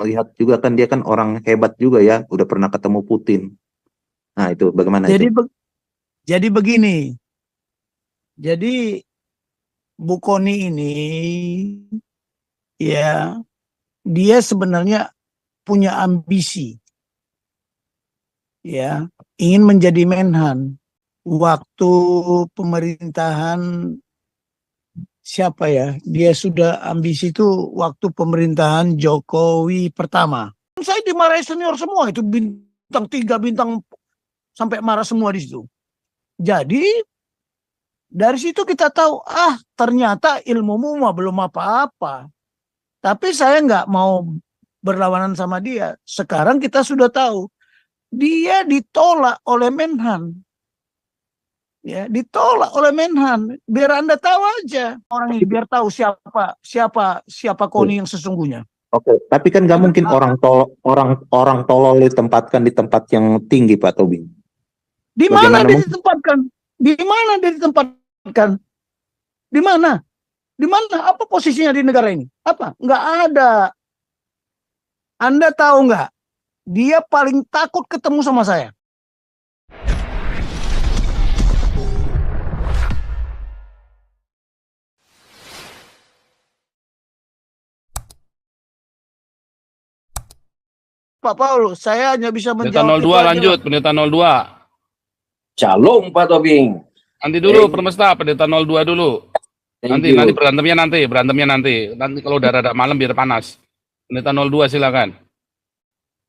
melihat juga kan dia kan orang hebat juga ya, udah pernah ketemu Putin. Nah itu bagaimana Jadi itu? jadi begini. Jadi Bu Koni ini ya dia sebenarnya punya ambisi ya, ingin menjadi Menhan. Waktu pemerintahan siapa ya? Dia sudah ambisi itu waktu pemerintahan Jokowi pertama. Saya dimarahi senior semua itu bintang 3 bintang sampai marah semua di situ. Jadi dari situ kita tahu ternyata ilmumu mah belum apa-apa. Tapi saya nggak mau berlawanan sama dia. Sekarang kita sudah tahu dia ditolak oleh Menhan. Ya, ditolak oleh Menhan. Biar Anda tahu aja orang ini, biar tahu siapa Oke, Koni yang sesungguhnya. oke. Tapi kan nggak mungkin orang tolol ditempatkan di tempat yang tinggi, Pak Tobing. Di mana Bagaimana dia mungkin? ditempatkan? Di mana dia ditempatkan? Di mana? Di mana? Apa posisinya di negara ini? Apa? Nggak ada. Anda tahu nggak? Dia paling takut ketemu sama saya. Pak Paulus, saya hanya bisa Pendeta menjawab itu 02 aja lanjut, lah. Pendeta 02. Shalom Pak Tobing. Nanti dulu Permesta, Pendeta 02 dulu. Thank Nanti you. berantemnya nanti. Nanti kalau udah rada malam biar panas. Pendeta 02 silakan.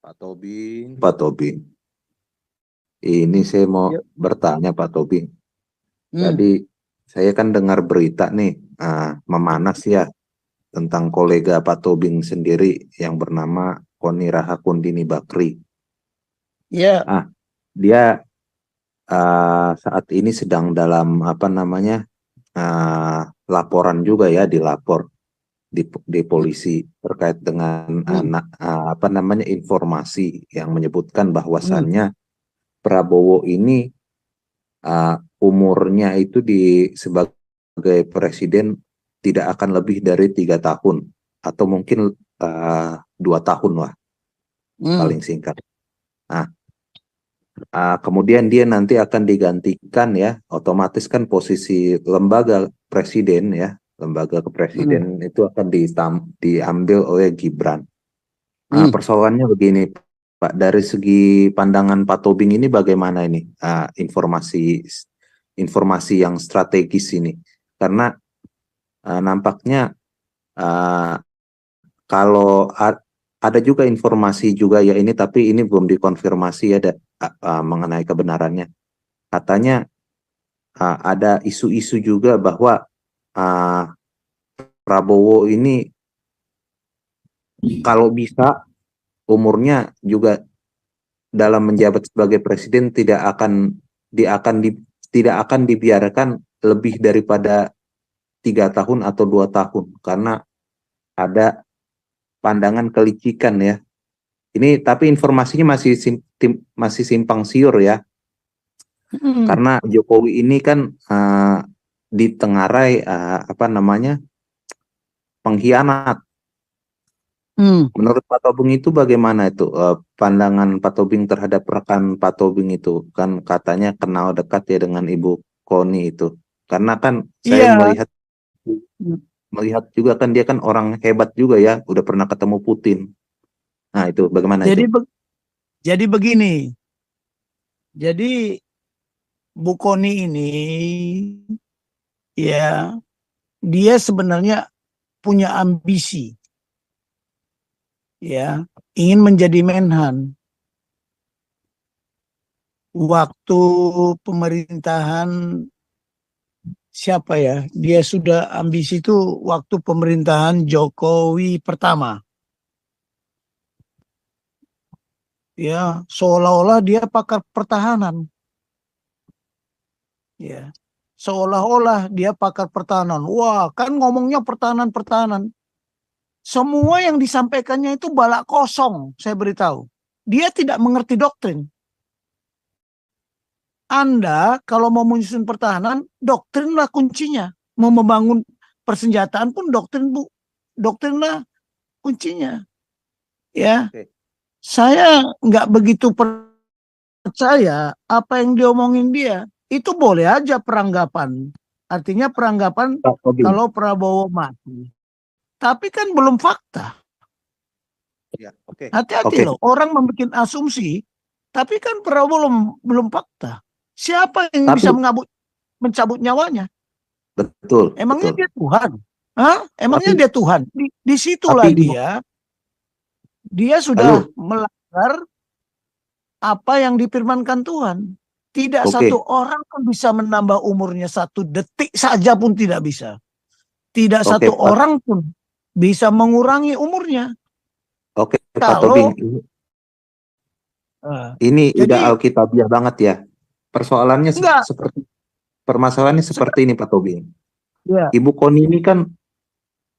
Pak Tobing. Ini saya mau bertanya Pak Tobing. Tadi saya kan dengar berita nih, memanas ya tentang kolega Pak Tobing sendiri yang bernama Koni Rahakundini Bakri. Ya. Dia saat ini sedang dalam laporan juga ya, dilapor di polisi terkait dengan informasi yang menyebutkan bahwasannya Prabowo ini umurnya itu sebagai presiden tidak akan lebih dari 3 tahun atau mungkin 2 tahun lah paling singkat. Nah, kemudian dia nanti akan digantikan ya, otomatis kan posisi lembaga presiden ya, lembaga kepresiden itu akan diambil oleh Gibran. Nah, persoalannya begini Pak, dari segi pandangan Pak Tobing ini bagaimana ini informasi yang strategis ini? Karena nampaknya kalau ada juga informasi juga ya ini, tapi ini belum dikonfirmasi ya mengenai kebenarannya. Katanya ada isu-isu juga bahwa Prabowo ini kalau bisa umurnya juga dalam menjabat sebagai presiden tidak akan dibiarkan lebih daripada 3 tahun atau 2 tahun karena ada pandangan kelicikan ya. Ini tapi informasinya masih simpang siur ya. Karena Jokowi ini kan ditengarai pengkhianat. Menurut Pak Tobing itu bagaimana itu pandangan Pak Tobing terhadap rekan Pak Tobing itu, kan katanya kenal dekat ya dengan Ibu Koni itu. Karena kan saya melihat juga kan dia kan orang hebat juga ya, udah pernah ketemu Putin. Nah itu bagaimana itu? Jadi begini. Jadi Bu Koni ini ya dia sebenarnya punya ambisi ya, ingin menjadi Menhan. Waktu pemerintahan siapa ya? Dia sudah ambisi itu waktu pemerintahan Jokowi pertama. Ya, seolah-olah dia pakar pertahanan. Ya. Seolah-olah dia pakar pertahanan. Wah, kan ngomongnya pertahanan-pertahanan. Semua yang disampaikannya itu balak kosong, saya beritahu. Dia tidak mengerti doktrin. Anda kalau mau menyusun pertahanan, doktrinlah kuncinya. Mau membangun persenjataan pun doktrinlah kuncinya. Ya, Oke. saya nggak begitu percaya apa yang diomongin dia. Itu boleh aja peranggapan. Artinya peranggapan Pak Tobing. kalau Prabowo mati. Tapi kan belum fakta. Ya, oke. Hati-hati Oke. loh, orang membuat asumsi, tapi kan Prabowo belum fakta. Siapa yang Tapi bisa mencabut nyawanya? betul, Emangnya betul. dia Tuhan? Hah? Emangnya Tapi dia Tuhan? Disitulah tapi dia sudah halo, melanggar apa yang difirmankan Tuhan. Tidak oke. satu orang pun bisa menambah umurnya 1 detik saja pun tidak bisa. Tidak Oke, satu Pak. orang pun bisa mengurangi umurnya. Oke, Pak Tobing. Kalau Ini udah jadi alkitabiah banget ya. Persoalannya enggak, permasalahannya seperti ini, Pak Tobing. ya, Ibu Koni ini kan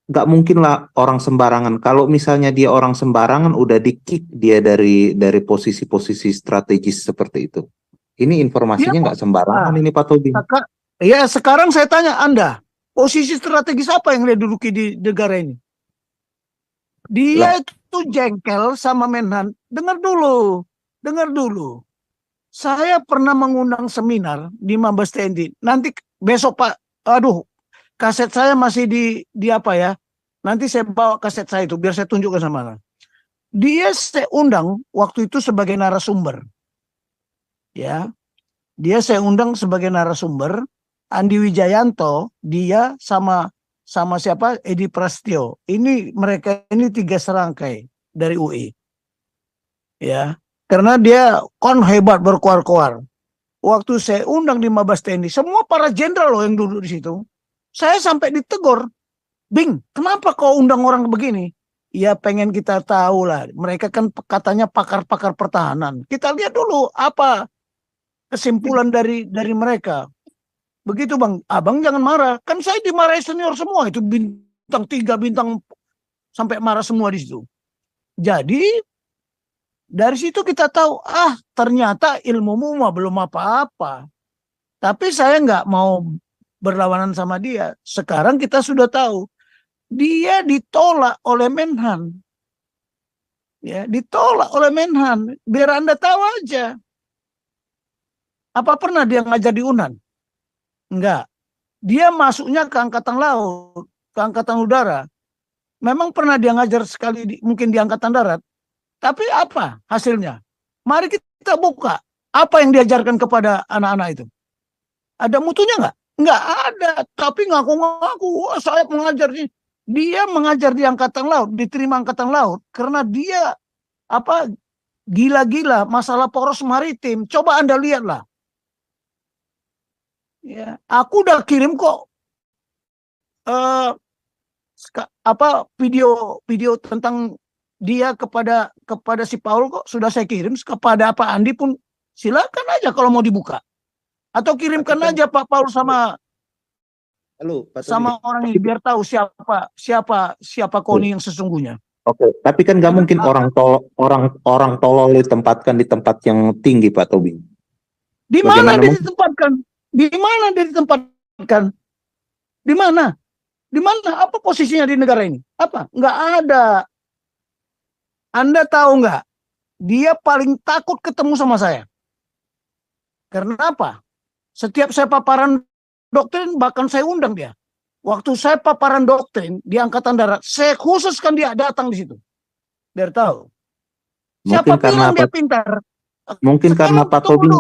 nggak mungkin lah orang sembarangan. Kalau misalnya dia orang sembarangan, udah di-kick dia dari posisi-posisi strategis seperti itu. Ini dia informasinya nggak sembarangan ini, Pak Tobing. ya sekarang saya tanya Anda, posisi strategis apa yang dia duduki di negara ini? Dia Lah, itu jengkel sama Menhan. Dengar dulu. Saya pernah mengundang seminar di Mabes TNI. Nanti besok Pak, aduh, kaset saya masih di apa ya? Nanti saya bawa kaset saya itu biar saya tunjukkan sama Anda. Dia saya undang waktu itu sebagai narasumber. Ya, dia saya undang sebagai narasumber. Andi Wijayanto, dia sama siapa? Edi Prasetyo. Ini mereka ini 3 serangkai dari UI. Ya, karena dia kon hebat berkoar-koar. Waktu saya undang di Mabes TNI, semua para jenderal loh yang duduk di situ. Saya sampai ditegur, Bing, kenapa kau undang orang begini? Ya pengen kita tahu lah. Mereka kan katanya pakar-pakar pertahanan. Kita lihat dulu apa kesimpulan dari mereka. Begitu Bang, abang jangan marah. Kan saya dimarahi senior semua itu bintang 3, bintang sampai marah semua di situ. Jadi dari situ kita tahu, ternyata ilmumu mah belum apa-apa. Tapi saya nggak mau berlawanan sama dia. Sekarang kita sudah tahu dia ditolak oleh Menhan. Ya, ditolak oleh Menhan. Biar Anda tahu aja. Apa pernah dia ngajar di UNAN? Enggak. Dia masuknya ke Angkatan Laut, ke Angkatan Udara. Memang pernah dia ngajar sekali mungkin di Angkatan Darat. Tapi apa hasilnya? Mari kita buka. Apa yang diajarkan kepada anak-anak itu? Ada mutunya nggak? Nggak ada. Tapi ngaku-ngaku, saya mengajar di. Dia mengajar di Angkatan Laut, diterima Angkatan Laut karena dia apa gila-gila masalah poros maritim. Coba Anda lihatlah. Ya, aku udah kirim kok video tentang dia kepada si Paul kok sudah saya kirim, kepada Pak Andi pun silakan aja kalau mau dibuka. Atau kirimkan aja Pak Paul sama Pak sama Tobing. orang ini biar tahu siapa Koni yang sesungguhnya. Oke, tapi kan nggak mungkin orang tolol ditempatkan di tempat yang tinggi, Pak Tobing. Di mana dia ditempatkan? Di mana dia ditempatkan? Di mana? Di mana? Apa posisinya di negara ini? Apa? Nggak ada. Anda tahu nggak? Dia paling takut ketemu sama saya. Karena apa? Setiap saya paparan doktrin, bahkan saya undang dia. Waktu saya paparan doktrin di Angkatan Darat, saya khususkan dia datang di situ. Biar tahu. Siapa bilang dia pintar? Mungkin karena Pak Tobing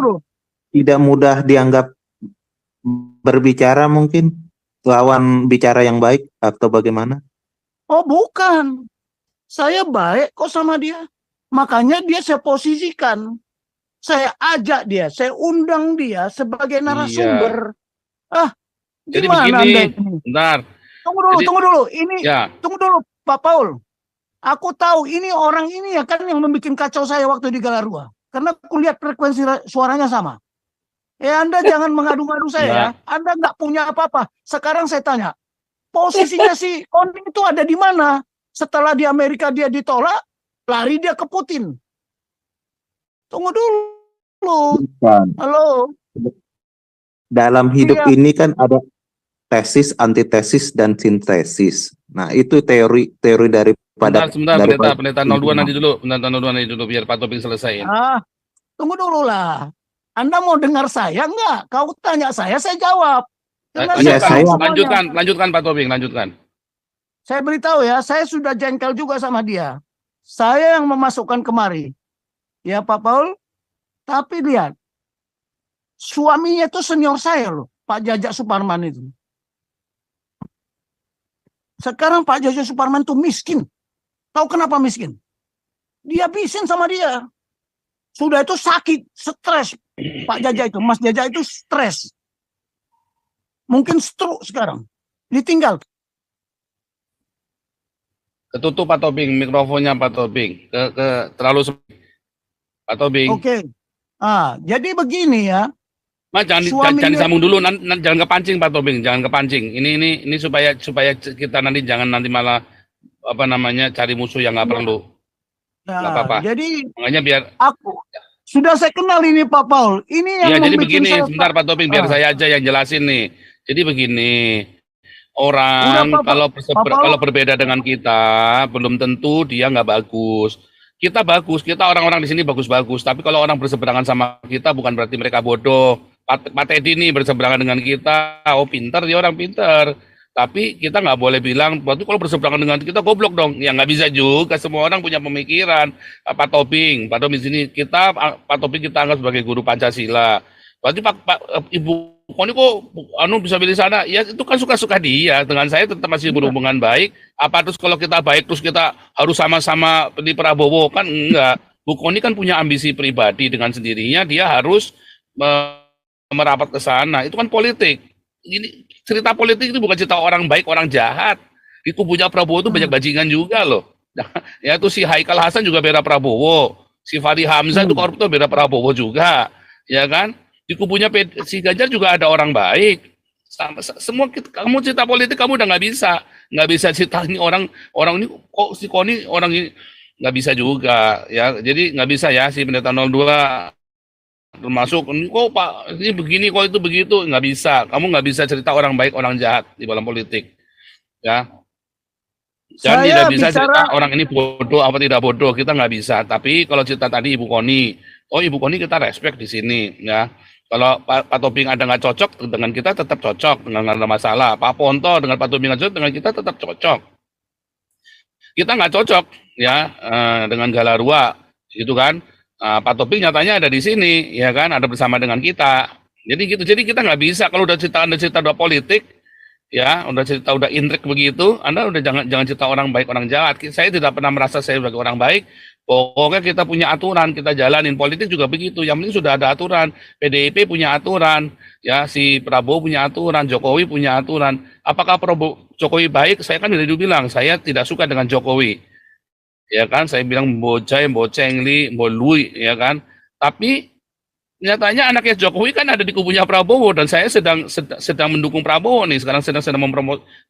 tidak mudah dianggap berbicara, mungkin lawan bicara yang baik atau bagaimana? Oh bukan, saya baik kok sama dia. Makanya dia saya posisikan, saya ajak dia, saya undang dia sebagai narasumber. Jadi Gimana begini, Anda ini? bentar. Tunggu dulu. Ini, ya. Tunggu dulu, Pak Paul. Aku tahu ini orang ini ya kan yang membuat kacau saya waktu di Galarua. Karena aku lihat frekuensi suaranya sama. Anda jangan mengadu-ngadu saya ya. Anda nggak punya apa-apa. Sekarang saya tanya, posisinya si Koni itu ada di mana? Setelah di Amerika dia ditolak, lari dia ke Putin. Tunggu dulu. Halo. Dalam hidup ini kan ada tesis, antitesis, dan sintesis. Nah, itu teori daripada Sebentar, daripada pendeta 02 nanti dulu, pendeta 02 nanti dulu biar Pak Topik selesaiin. Tunggu dulu lah. Anda mau dengar saya enggak? Kau tanya saya jawab. Karena Iya, tahu semuanya. Lanjutkan Pak Topik, lanjutkan. Saya beritahu ya, saya sudah jengkel juga sama dia. Saya yang memasukkan kemari. Ya Pak Paul, tapi lihat, suaminya itu senior saya loh, Pak Jajak Suparman itu. Sekarang Pak Jajak Suparman itu miskin. Tahu kenapa miskin? Dia bisin sama dia. Sudah itu sakit, stres. Pak Jajak itu, Mas Jajak itu stres. Mungkin stroke sekarang. Ditinggal. Ketutup Pak Topik, mikrofonnya Pak Topik. Terlalu Pak Topik. Oke. Jadi begini ya. Mas jangan disambung dulu, jangan kepancing Pak Topik, jangan kepancing. Ini supaya kita nanti malah cari musuh yang nggak perlu. Nggak apa-apa. Jadi makanya biar sudah saya kenal ini Pak Paul. Ini yang jadi begini, saya, sebentar Pak Topik, biar saya aja yang jelasin nih. Jadi begini, orang kalau berbeda dengan kita, belum tentu dia nggak bagus. Kita bagus, kita orang-orang di sini bagus-bagus. Tapi kalau orang berseberangan sama kita, bukan berarti mereka bodoh. Pak Teddy nih berseberangan dengan kita, pintar, dia orang pintar. Tapi kita nggak boleh bilang, berarti kalau berseberangan dengan kita goblok dong. Ya nggak bisa juga, semua orang punya pemikiran. Pak Topik di sini Pak Topik kita anggap sebagai guru Pancasila. Berarti Ibu Koni kok bisa pilih sana? Ya itu kan suka-suka dia. Dengan saya tetap masih berhubungan baik. Apa terus kalau kita baik terus kita harus sama-sama di Prabowo? Kan enggak. Bu Koni kan punya ambisi pribadi dengan sendirinya. Dia harus merapat ke sana. Itu kan politik. Ini cerita politik itu bukan cerita orang baik, orang jahat. Di kubunya Prabowo itu banyak bajingan juga loh. Ya itu si Haikal Hasan juga bela Prabowo. Si Fahri Hamzah itu koruptor bela Prabowo juga. Ya kan? Di kubunya si Ganjar juga ada orang baik. Semua kamu cerita politik kamu udah nggak bisa cerita ini orang ini kok si Koni orang ini nggak bisa juga ya. Jadi nggak bisa ya si pendeta 02 termasuk kok Pak ini begini kok itu begitu, nggak bisa. Kamu nggak bisa cerita orang baik orang jahat di dalam politik ya. Dan tidak bisa cerita orang ini bodoh apa tidak bodoh, kita nggak bisa. Tapi kalau cerita tadi Ibu Koni, Ibu Koni kita respect di sini ya. Kalau Pak Topik ada nggak cocok dengan kita tetap cocok, nggak ada masalah. Pak Ponto dengan Pak Topik nggak cocok dengan kita tetap cocok. Kita nggak cocok ya dengan Galarua, gitu kan. Pak Topik nyatanya ada di sini, ya kan, ada bersama dengan kita. Jadi gitu. Jadi kita nggak bisa kalau udah cerita politik, ya, udah intrik begitu. Anda udah jangan cerita orang baik orang jahat. Saya tidak pernah merasa saya sebagai orang baik. Pokoknya kita punya aturan, kita jalanin. Politik juga begitu. Yang penting sudah ada aturan. PDIP punya aturan, ya, si Prabowo punya aturan, Jokowi punya aturan. Apakah Jokowi baik? Saya kan dari dulu bilang saya tidak suka dengan Jokowi. Ya kan, saya bilang Boceng Li, Lui, ya kan. Tapi nyatanya anaknya Jokowi kan ada di kubunya Prabowo dan saya sedang mendukung Prabowo nih. Sekarang sedang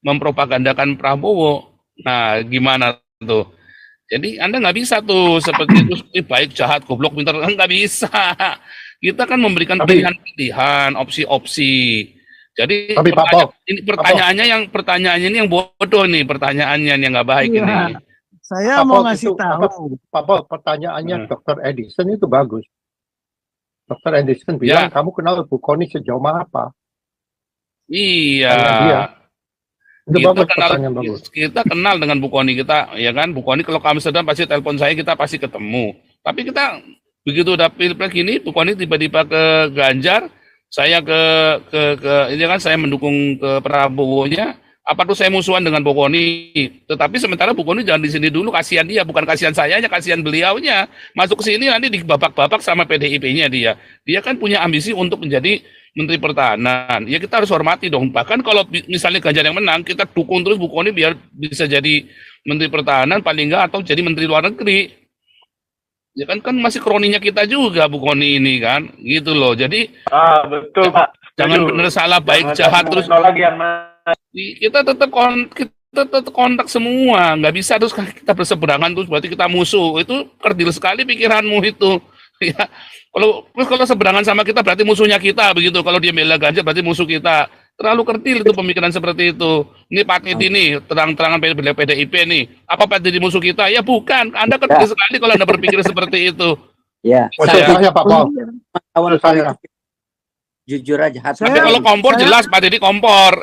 mempropagandakan Prabowo. Nah, gimana tuh? Jadi Anda nggak bisa tuh seperti itu, baik, jahat, goblok, pintar, nggak bisa. Kita kan memberikan pilihan-pilihan, opsi-opsi. Jadi pertanyaannya ini yang bodoh nih, pertanyaannya yang nggak baik ini. Saya mau ngasih tahu. Pak Paul, pertanyaannya Dr. Edison itu bagus. Dr. Edison bilang kamu kenal Bu Koni sejauh apa? Iya. Bagus. Kita kenal dengan Bu Koni kita, ya kan? Bu Koni kalau ke Amsterdam pasti telepon saya, kita pasti ketemu. Tapi kita begitu udah pilpres gini, Bu Koni tiba-tiba ke Ganjar, saya ini kan saya mendukung ke Prabowo-nya. Apa tuh saya musuhan dengan Bu Koni? Tetapi sementara Bu Koni jangan di sini dulu, kasihan dia, bukan kasihan sayanya, kasihan beliaunya. Masuk ke sini nanti dibabak-babak sama PDIP-nya dia. Dia kan punya ambisi untuk menjadi Menteri Pertahanan. Ya kita harus hormati dong. Bahkan kalau misalnya Ganjar yang menang, kita dukung terus Bu Koni biar bisa jadi Menteri Pertahanan paling enggak, atau jadi Menteri Luar Negeri. Ya kan masih kroninya kita juga Bu Koni ini kan, gitu loh. Jadi betul Pak. Jangan benar salah baik jahat terus. Kita tetap kontak semua, nggak bisa terus kita berseberangan terus berarti kita musuh. Itu kerdil sekali pikiranmu itu. Ya, kalau seberangan sama kita berarti musuhnya kita begitu. Kalau dia bela Ganjar berarti musuh kita. Terlalu kerdil itu pemikiran seperti itu. Ini Pak Teddy nih, terang-terangan PDIP nih. Apa Pak Teddy musuh kita? Ya bukan. Anda kerdil sekali kalau Anda berpikir seperti itu. Ya, Maksud saya Pak Paul. awal Maksud saya. politik jujur aja hati. Tapi kalau kompor jelas Pak Teddy kompor.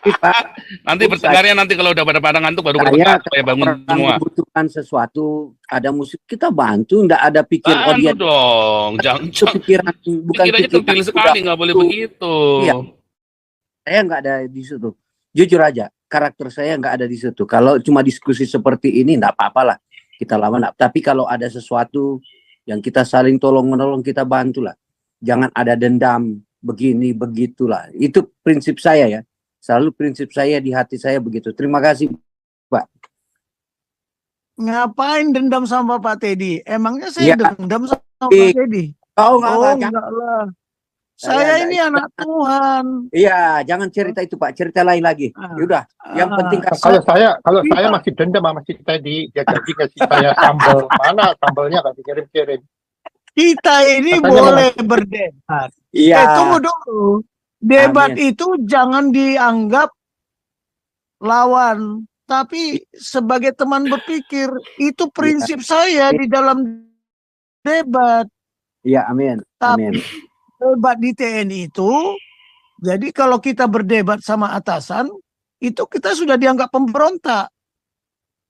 Pak, Nanti bertengkarnya nanti kalau udah pada pada ngantuk baru bertengkar supaya bangun orang semua. membutuhkan sesuatu, ada musik, kita bantu, enggak ada pikir oh dia dong, jangan itu pikiran bukan pikirannya kerdil sekali, nggak boleh begitu. Iya. Saya nggak ada di situ. Jujur aja, karakter saya nggak ada di situ. Kalau cuma diskusi seperti ini, nggak apa-apa lah. Kita lawan. Tapi kalau ada sesuatu yang kita saling tolong-menolong, kita bantulah. Jangan ada dendam, begini, begitulah. Itu prinsip saya ya. Selalu prinsip saya di hati saya begitu. Terima kasih, Pak. Ngapain dendam sama Pak Teddy? Emangnya saya Ya, dendam sama Pak Teddy? Oh, enggak lah. Saya ini anak Tuhan. Iya, jangan cerita itu Pak. Cerita lain lagi. Yaudah, yang penting kalau saya masih dendam sama si Teddy, dia janji ngasih saya sambal. Mana sambalnya nggak dikirim-kirim. Kita ini katanya boleh berdebat. Iya. Tunggu dulu. Debat itu jangan dianggap lawan, tapi sebagai teman berpikir. Itu prinsip saya di dalam debat. Iya, amin. Amin. Debat di TNI itu, jadi kalau kita berdebat sama atasan, itu kita sudah dianggap pemberontak.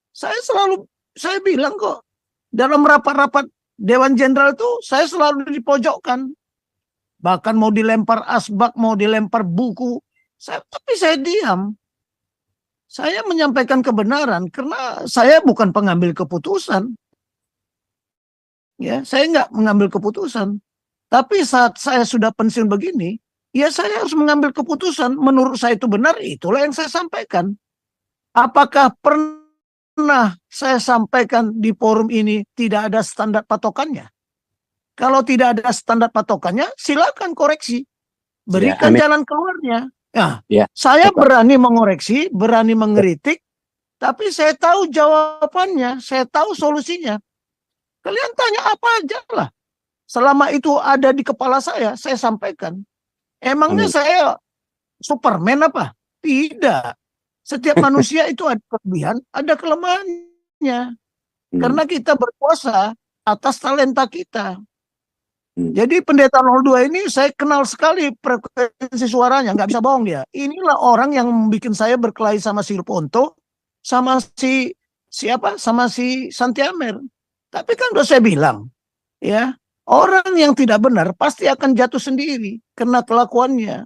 Saya bilang kok, dalam rapat-rapat Dewan Jenderal itu, saya selalu dipojokkan. Bahkan mau dilempar asbak, mau dilempar buku, tapi saya diam. Saya menyampaikan kebenaran, karena saya bukan pengambil keputusan. Ya, saya nggak mengambil keputusan. Tapi saat saya sudah pensiun begini, ya saya harus mengambil keputusan. Menurut saya itu benar, itulah yang saya sampaikan. Apakah pernah saya sampaikan di forum ini tidak ada standar patokannya? Kalau tidak ada standar patokannya, silakan koreksi. Berikan jalan keluarnya. Nah, saya berani mengoreksi, berani mengkritik, tapi saya tahu jawabannya, saya tahu solusinya. Kalian tanya apa aja lah. Selama itu ada di kepala saya sampaikan. Emangnya saya Superman apa? Tidak. Setiap manusia itu ada kelebihan, ada kelemahannya. Karena kita berkuasa atas talenta kita. Jadi pendeta 02 ini saya kenal sekali frekuensi suaranya, nggak bisa bohong dia. Inilah orang yang bikin saya berkelahi sama si Ponto, sama si Santi Amer. Tapi kan udah saya bilang, ya orang yang tidak benar pasti akan jatuh sendiri karena kelakuannya.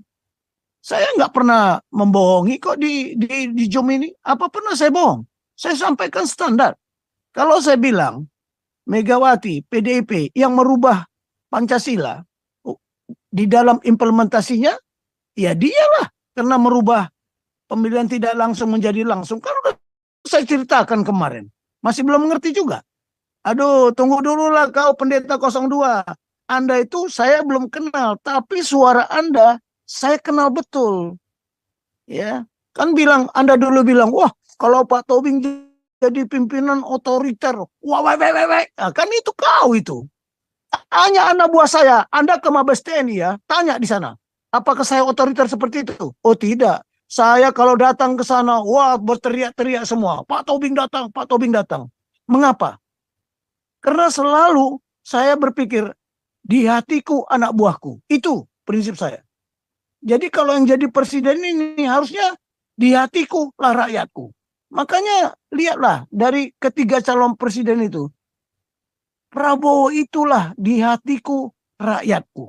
Saya nggak pernah membohongi kok di Zoom ini. Apa pernah saya bohong? Saya sampaikan standar. Kalau saya bilang Megawati, PDIP yang merubah Pancasila di dalam implementasinya, ya dialah karena merubah pemilihan tidak langsung menjadi langsung. Kan udah saya ceritakan kemarin, masih belum mengerti juga. Aduh, tunggu dulu lah kau pendeta 02. Anda itu saya belum kenal, tapi suara Anda saya kenal betul. Ya, kan Anda dulu bilang, wah kalau Pak Tobing jadi pimpinan otoriter, wah, nah, kan itu kau itu. Tanya anak buah saya, Anda ke Mabes TNI ya, tanya di sana. Apakah saya otoriter seperti itu? Oh tidak. Saya kalau datang ke sana, wah berteriak-teriak semua. Pak Tobing datang, Pak Tobing datang. Mengapa? Karena selalu saya berpikir, di hatiku anak buahku. Itu prinsip saya. Jadi kalau yang jadi presiden ini harusnya di hatiku lah rakyatku. Makanya lihatlah dari ketiga calon presiden itu. Prabowo itulah di hatiku rakyatku.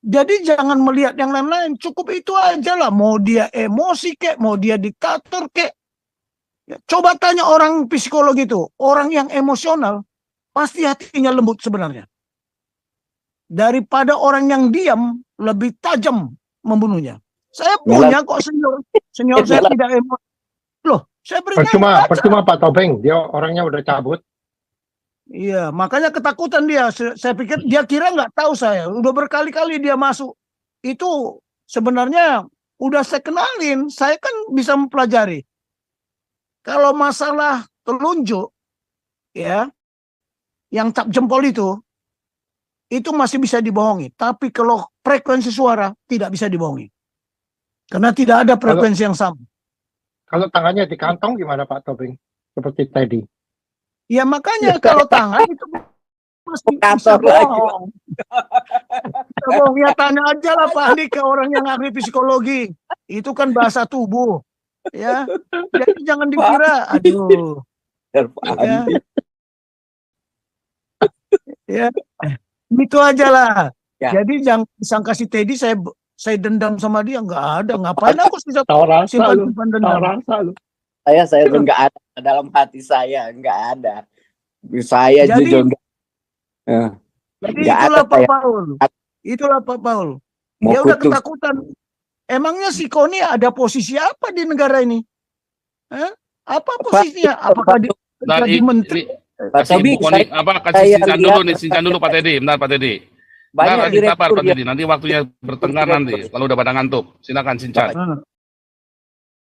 Jadi jangan melihat yang lain-lain, cukup itu aja lah. Mau dia emosi kek, mau dia diktator kek. Coba tanya orang psikolog itu, orang yang emosional, pasti hatinya lembut sebenarnya. Daripada orang yang diam, lebih tajam membunuhnya. Saya punya kok senior saya tidak emosi. Loh, saya percuma Pak Tobing, dia orangnya udah cabut. Iya, makanya ketakutan dia. Saya pikir dia kira nggak tahu saya. Udah berkali-kali dia masuk. Itu sebenarnya udah saya kenalin. Saya kan bisa mempelajari. Kalau masalah telunjuk, ya, yang cap jempol itu masih bisa dibohongi. Tapi kalau frekuensi suara tidak bisa dibohongi. Karena tidak ada frekuensi yang sama. Kalau tangannya di kantong gimana Pak Tobing? Seperti tadi. Ya makanya kalau tangan itu pasti bisa Kantor lagi. bohong. Bisa bohong. Ya tanya aja lah Pak Andi ke orang yang ahli psikologi. Itu kan bahasa tubuh. Ya, jadi jangan dikira, aduh. Ya. Ya, itu aja lah. Ya. Jadi jangan sangka si Teddy saya dendam sama dia, nggak ada. Ngapain aku bisa Tahu rasa lu. simpan Tahu dendam? rasa lu. Saya tuh nggak ada dalam hati saya, nggak ada. Saya Jadi- jujur nggak. Jadi Nggak ada itulah Pak saya. Paul. Itulah Pak Paul. Mau Dia udah kutuk. ketakutan. Emangnya si Koni ada posisi apa di negara ini? Hah? Apa posisinya? Apakah dia Nah, jadi menteri? Pak kasih Tobing, Bu Koni, kasih saya singkat lihat- dulu nih, singkat dulu Pak Teddy, bentar Pak Teddy. Banyak Bentar, lagi sabar direktur Pak yang Teddy, nanti waktunya bertengkar nanti, kalau udah pada ngantuk. Silakan Sincan. Nah,